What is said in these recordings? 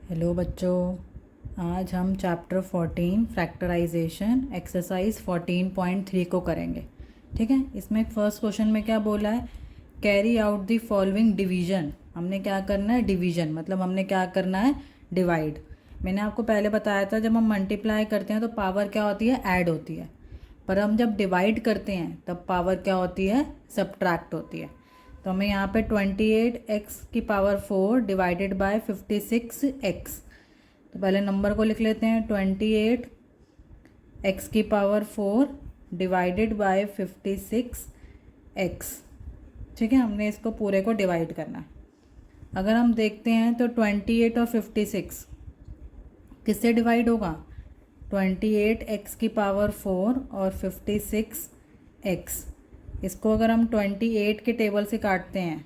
Hello बच्चों, आज हम चैप्टर 14 फैक्टराइजेशन एक्सरसाइज 14.3 को करेंगे। ठीक है, इसमें फर्स्ट क्वेश्चन में क्या बोला है, carry out the following division. हमने क्या करना है, डिवीजन मतलब हमने क्या करना है, डिवाइड। मैंने आपको पहले बताया था जब हम मल्टीप्लाई करते हैं तो पावर क्या होती है, ऐड होती है, पर हम जब डिवाइड करते हैं तब पावर क्या होती है, सब्ट्रैक्ट होती है। तो हमें यहाँ पे 28x की पावर 4 डिवाइडेड बाय 56x। तो पहले नंबर को लिख लेते हैं, 28x की पावर 4 डिवाइडेड बाय 56x। ठीक है, हमने इसको पूरे को डिवाइड करना है। अगर हम देखते हैं तो 28 और 56 किससे डिवाइड होगा, 28x की पावर 4 और 56x। इसको अगर हम 28 के टेबल से काटते हैं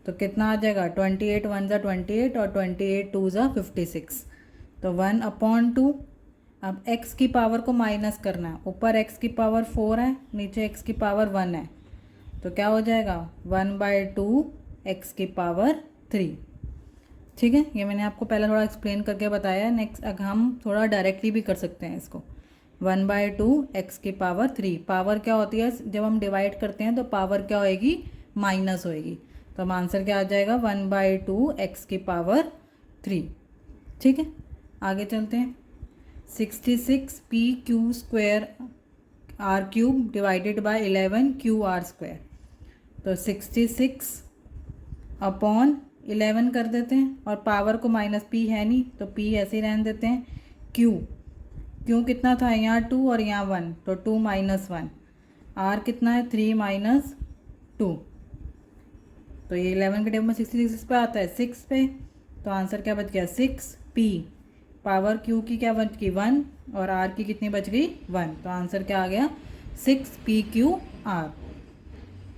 तो कितना आ जाएगा, 28 वन ज़ा 28 और 28 टू ज़ा 56, तो 1/2। अब x की पावर को माइनस करना है, ऊपर x की पावर 4 है, नीचे x की पावर 1 है, तो क्या हो जाएगा 1/2 x की पावर 3। ठीक है, ये मैंने आपको पहले थोड़ा एक्सप्लेन करके बताया है। नेक्स्ट अगर हम थोड़ा डायरेक्टली भी कर सकते हैं इसको, 1/2 x की पावर 3। पावर क्या होती है, जब हम डिवाइड करते हैं तो पावर क्या होएगी, माइनस होएगी। तो हम आंसर क्या आ जाएगा, 1/2 x की पावर 3। ठीक है, आगे चलते हैं। 66p² r³ divided by 11QR²। तो 66/11 कर देते हैं, और पावर को माइनस, p है नहीं तो p ऐसे ही रहने देते हैं। क्यू कितना था, यहाँ 2 और यहाँ 1, तो 2 - 1। r कितना है, 3 - 2। तो ये 11 के टेबल में 66 पे आता है, 6 पे। तो आंसर क्या बच गया, 6p। पावर q की क्या बच गई, 1, और r की कितनी बच गई, 1। तो आंसर क्या आ गया, 6pqr।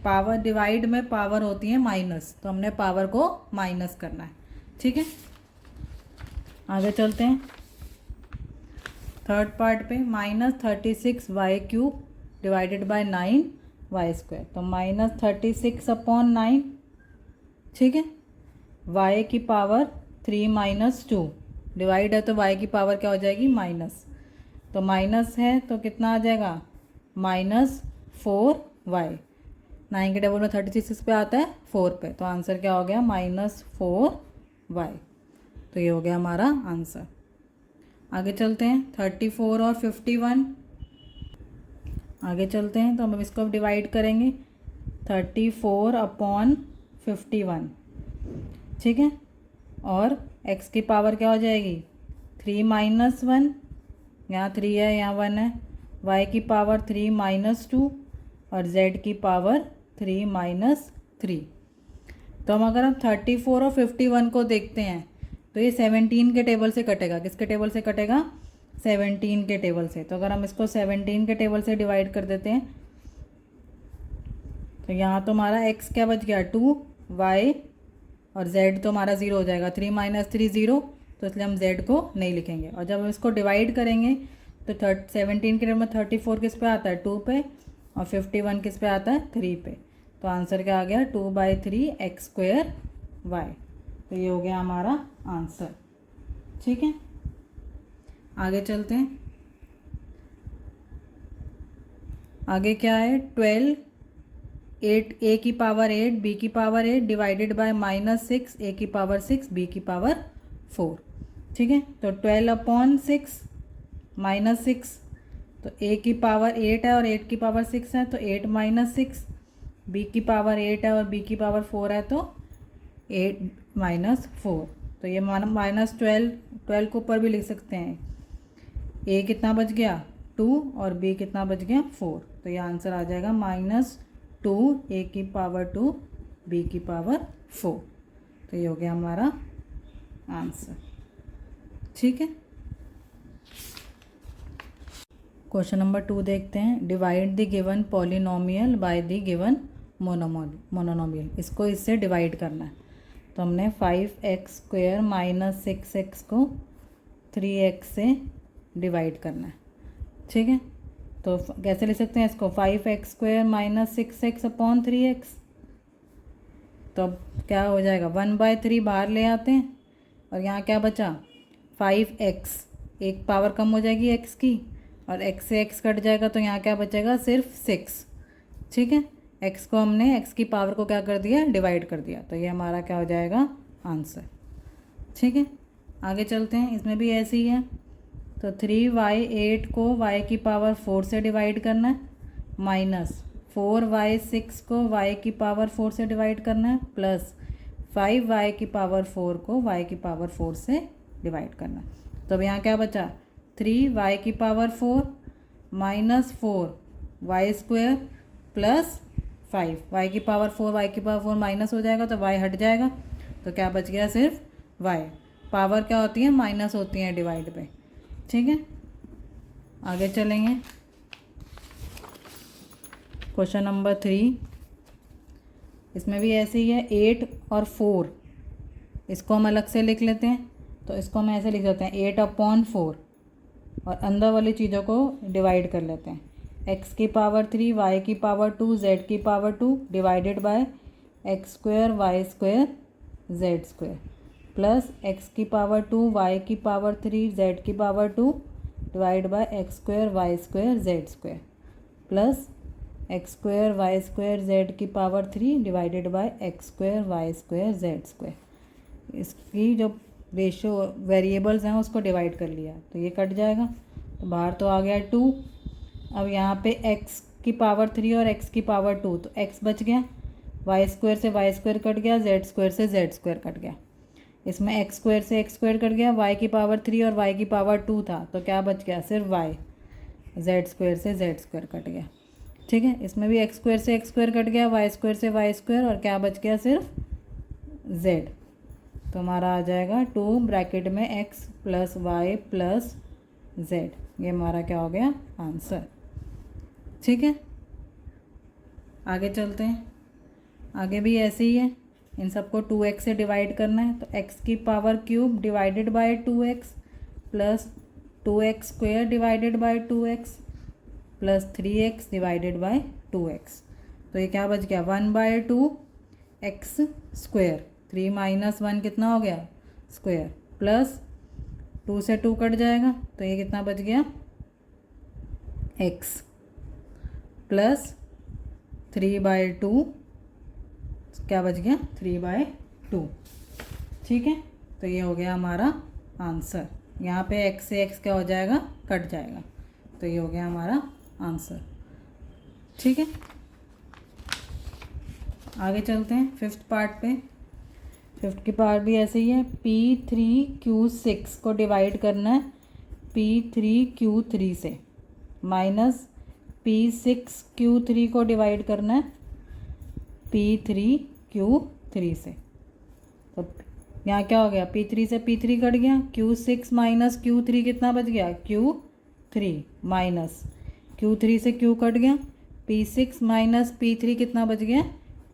पावर डिवाइड में पावर होती है माइनस, तो हमने पावर को माइनस करना है। ठीक है, आगे चलते हैं थर्ड पार्ट पे। -36y³ divided by 9y²। तो -36/9। ठीक है, y की पावर 3 - 2 डिवाइड है तो y की पावर क्या हो जाएगी, माइनस। तो माइनस है तो कितना आ जाएगा, -4y। 9 के टेबल में 36 पे आता है, 4 पे, तो आंसर क्या हो गया, -4y। तो ये हो गया हमारा आंसर। आगे चलते हैं 34 और 51। आगे चलते हैं तो हम इसको अब डिवाइड करेंगे, 34/51। ठीक है, और x की पावर क्या हो जाएगी, 3 - 1, यहाँ 3 है यहाँ 1 है, y की पावर 3 - 2, और z की पावर 3 - 3। तो हम अगर हम 34 और 51 को देखते हैं तो ये 17 के टेबल से कटेगा। किसके टेबल से कटेगा, 17 के टेबल से। तो अगर हम इसको 17 के टेबल से डिवाइड कर देते हैं तो यहाँ तो हमारा x क्या बच गया, 2, y और z तो हमारा 0 हो जाएगा, 3 - 3 0, तो इसलिए हम z को नहीं लिखेंगे। और जब हम इसको डिवाइड करेंगे तो 17 के टेबल में 34 किस पे आता है, 2 पे, और 51 किस पे आता है, 3 पे। तो आंसर क्या आ गया, 2/3 x² y। तो ये हो गया हमारा आंसर। ठीक है, आगे चलते हैं। आगे क्या है, 12 8 a की पावर 8 b की पावर 8 डिवाइडेड बाय -6 a की पावर 6 b की पावर 4। ठीक है, तो 12/6 -6, तो a की पावर 8 है और 8 की पावर 6 है, तो 8 - 6। b की पावर 8 है और b की पावर 4 है, तो 8 - 4। तो ये -12 को ऊपर भी लिख सकते हैं। a कितना बच गया, 2, और b कितना बच गया, 4। तो ये आंसर आ जाएगा -2 a की पावर 2 b की पावर 4। तो ये हो गया हमारा आंसर। ठीक है, क्वेश्चन नंबर 2 देखते हैं। Divide the given polynomial by the given monomial. इसको इससे डिवाइड करना है। तो हमने 5x² - 6x को 3x से डिवाइड करना है। ठीक है, तो कैसे लिख सकते हैं इसको, 5x² - 6x/3x। तो अब क्या हो जाएगा, 1/3 बाहर ले आते हैं, और यहाँ क्या बचा 5x, एक पावर कम हो जाएगी x की और x से x कट जाएगा तो यहाँ क्या बचेगा सिर्फ 6। ठीक है, x को हमने x की पावर को क्या कर दिया डिवाइड कर दिया, तो ये हमारा क्या हो जाएगा आंसर। ठीक है, आगे चलते हैं, इसमें भी ऐसे ही है। तो 3y8 को y की पावर 4 से डिवाइड करना है, माइनस 4y6 को y की पावर 4 से डिवाइड करना है, प्लस 5y की पावर 4 को y की पावर 4 से डिवाइड करना है। तो अब यहाँ क्या बचा 3y की power 4 minus 4y² plus 5, y की पावर 4 y की पावर 4 माइनस हो जाएगा तो y हट जाएगा, तो क्या बच गया सिर्फ y। पावर क्या होती है माइनस होती है डिवाइड पे। ठीक है, आगे चलेंगे। क्वेश्चन नंबर 3, इसमें भी ऐसे ही है 8 और 4, इसको हम अलग से लिख लेते हैं। तो इसको हम ऐसे लिख देते हैं 8/4 और अंदर वाली चीज़ों को डिवाइड कर लेते हैं। x की पावर 3 y की पावर 2 z की power 2 divided by x² y² z² plus x की पावर 2 y की पावर 3 z की power 2 divide by x² y² z² plus x² y² z की power 3 divided by x² y² z²। इसकी जो ratio variables हैं उसको divide कर लिया तो ये कट जाएगा, तो बाहर तो आ गया 2। अब यहाँ पे x की पावर 3 और x की पावर 2, तो x बच गया, y² से y² कट गया, z² से z² कट गया। इसमें x² से x² कट गया, y की पावर 3 और y की पावर 2 था तो क्या बच गया सिर्फ y, z² से z² कट गया। ठीक है, इसमें भी x² से x² कट गया, y² से y² और क्या बच गया सिर्फ z। तो हमारा आ जाएगा 2 ब्रैकेट में x plus y plus z, ये हमारा क्या हो गया आंसर। ठीक है, आगे चलते हैं। आगे भी ऐसे ही है, इन सबको 2x से डिवाइड करना है। तो x की power cube divided by 2x plus 2x² divided by 2x plus 3x divided by 2x। तो ये क्या बच गया 1/2x², 3 माइनस 1 कितना हो गया स्क्वायर, प्लस 2 से 2 कट जाएगा तो ये कितना बच गया x प्लस 3/2, क्या बच गया 3/2। ठीक है, तो ये हो गया हमारा आंसर। यहाँ पे x से x क्या हो जाएगा कट जाएगा, तो ये हो गया हमारा आंसर। ठीक है, आगे चलते हैं 5th पार्ट पे। 5th की पार्ट भी ऐसे ही है, P3Q6 को डिवाइड करना है P3Q3 से, माइनस P6Q3 को डिवाइड करना है P3Q3 से। तो यहाँ क्या हो गया P3 से P3 कट गया, Q6 माइनस Q3 कितना बच गया Q3, माइनस Q3 से Q कट गया, P6 माइनस P3 कितना बच गया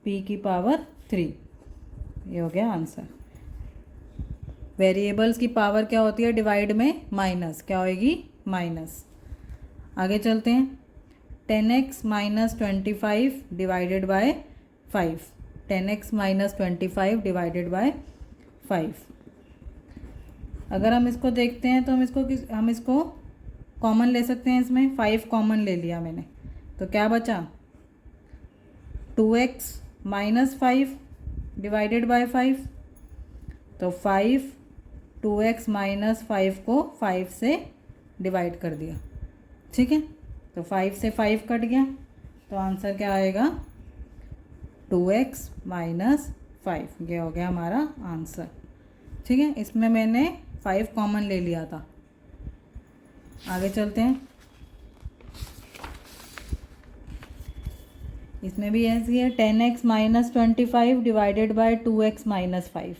P की पावर 3, ये हो गया आंसर। वेरिएबल्स की पावर क्या होती है डिवाइड में माइनस, क्या होएगी माइनस। आगे चलते हैं, 10x minus 25 divided by 5, 10x minus 25 divided by 5। अगर हम इसको देखते हैं तो हम इसको कॉमन ले सकते हैं, इसमें 5 कॉमन ले लिया मैंने, तो क्या बचा 2x माइनस 5 डिवाइडेड बाय 5। तो 5 2x माइनस 5 को 5 से डिवाइड कर दिया। ठीक है, तो 5 से 5 कट गया, तो आंसर क्या आएगा 2x माइनस 5, ये हो गया हमारा आंसर। ठीक है, इसमें मैंने 5 कॉमन ले लिया था। आगे चलते हैं, इसमें भी ऐसी है 10x minus 25 divided by 2x minus 5।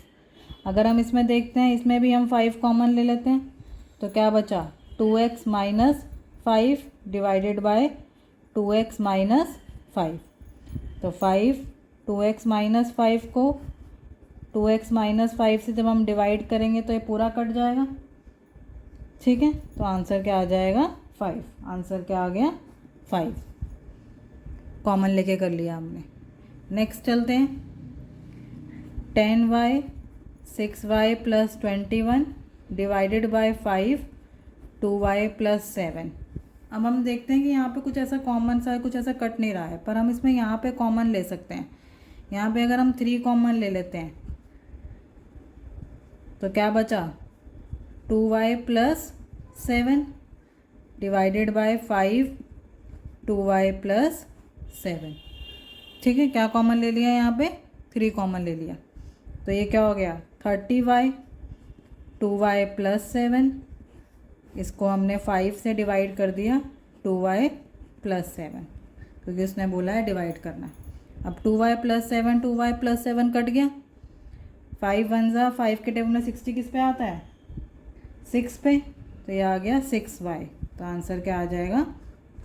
अगर हम इसमें देखते हैं, इसमें भी हम 5 कॉमन ले लेते हैं, तो क्या बचा 2x minus 5 divided by 2x minus 5। तो 5 2x माइनस 5 को 2x माइनस 5 से जब हम डिवाइड करेंगे तो ये पूरा कट जाएगा। ठीक है, तो आंसर क्या आ जाएगा 5, आंसर क्या आ गया 5, कॉमन लेके कर लिया हमने। नेक्स्ट चलते हैं, 10y 6y plus 21 divided by 5 2y plus 7। अब हम देखते हैं कि यहाँ पे कुछ ऐसा कॉमन सा है, कुछ ऐसा कट नहीं रहा है, पर हम इसमें यहाँ पे कॉमन ले सकते हैं। यहाँ पे अगर हम 3 कॉमन ले लेते हैं तो क्या बचा 2y plus 7 divided by 5 2y plus 7। ठीक है, क्या कॉमन ले लिया यहाँ पे 3 कॉमन ले लिया, तो ये क्या हो गया 30y 2y प्लस 7, इसको हमने 5 से डिवाइड कर दिया 2y प्लस 7 क्योंकि उसने बोला है डिवाइड करना है। अब 2y plus 7 2y plus 7 cut गया, 5 1 जा 5 के टेबल में 60 किस पे आता है 6 पे, तो ये आ गया 6y। तो आंसर क्या आ जाएगा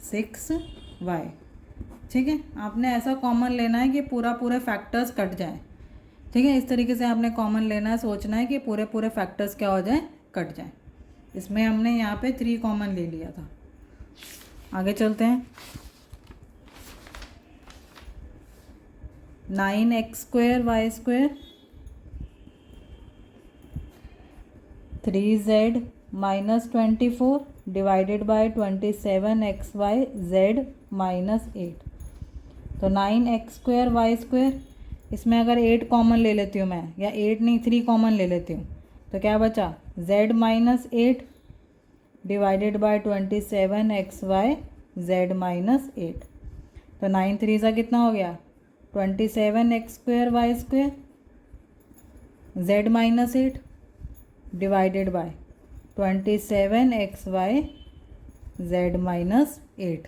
6y। ठीक है, आपने ऐसा कॉमन लेना है कि पूरे फैक्टर्स कट जाए। ठीक है, इस तरीके से आपने कॉमन लेना है, सोचना है कि पूरे फैक्टर्स क्या हो जाए कट जाए। इसमें हमने यहाँ पे 3 कॉमन ले लिया था। आगे चलते हैं। 9x square Y square 3z minus 24 divided by 27xy z minus 8। तो 9x स्क्वायर वाई स्क्वायर, इसमें अगर 8 कॉमन ले लेती हूँ मैं, या 8 नहीं 3 कॉमन ले लेती हूँ, तो क्या बचा z minus 8 divided by 27xy z minus 8। तो 9 3 सा कितना हो गया 27x square Y square z minus 8 divided by 27xy z minus 8।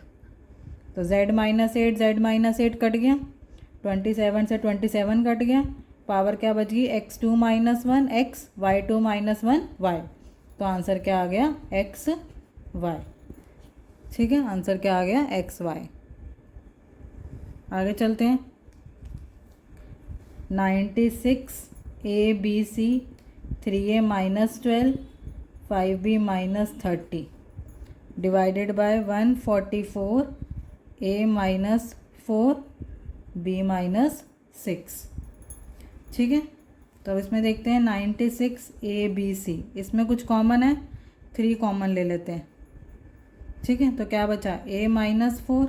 तो z माइनस 8 कट गया, 27 से 27 कट गया, पावर क्या बच गई x2 minus 1 x y2 minus 1 y। तो आंसर क्या आ गया xy। ठीक है, आंसर क्या आ गया xy। आगे चलते हैं। 96 ABC 3a minus 12 5b minus 30 divided by 144 a minus 4 b minus 6। ठीक है, तो अब इसमें देखते हैं 96 ABC, इसमें कुछ कॉमन है 3 कॉमन ले लेते हैं। ठीक है, तो क्या बचा a माइनस 4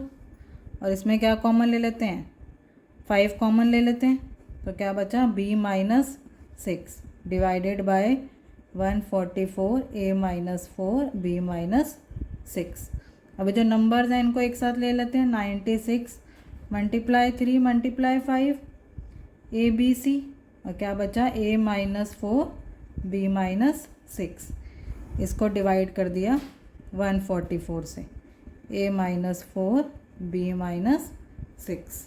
और इसमें क्या कॉमन ले लेते हैं 5 कॉमन ले लेते हैं, तो क्या बचा b minus 6 divided by 144 a minus 4 b minus 6। अभी जो नंबर्स हैं इनको एक साथ ले लेते हैं। 96 मल्टीप्लाई 3 मल्टीप्लाई 5 ABC, और क्या बचा a माइनस 4 b माइनस 6। इसको डिवाइड कर दिया 144 से, a माइनस 4 b माइनस 6।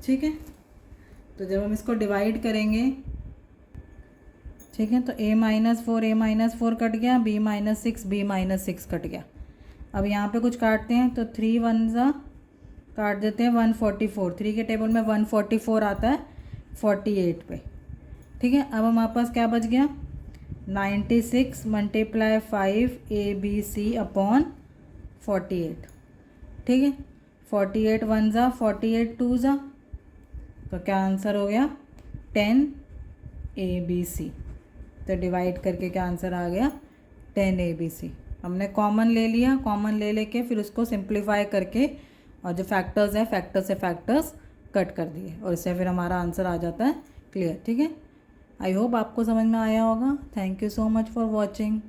ठीक है, तो जब हम इसको डिवाइड करेंगे, ठीक है, तो a माइनस 4 कट गया, b minus 6 b minus 6 cut गया। अब यहाँ पे कुछ काटते हैं, तो 3 1 ज़ा काट देते हैं 144, 3 के टेबल में 144 आता है 48 पे। ठीक है, अब हमारे पास क्या बच गया 96 मल्टीप्लाई 5 ABC अपॉन 48। ठीक है, 48 1 ज़ा 48 2 ज़ा, तो क्या आंसर हो गया 10 ABC। तो डिवाइड करके क्या आंसर आ गया 10 ABC। हमने कॉमन ले लिया, कॉमन ले लेके फिर उसको सिंप्लीफाई करके और जो फैक्टर्स है फैक्टर से फैक्टर्स कट कर दिए, और इससे फिर हमारा आंसर आ जाता है क्लियर। ठीक है, आई होप आपको समझ में आया होगा। Thank you so much for watching.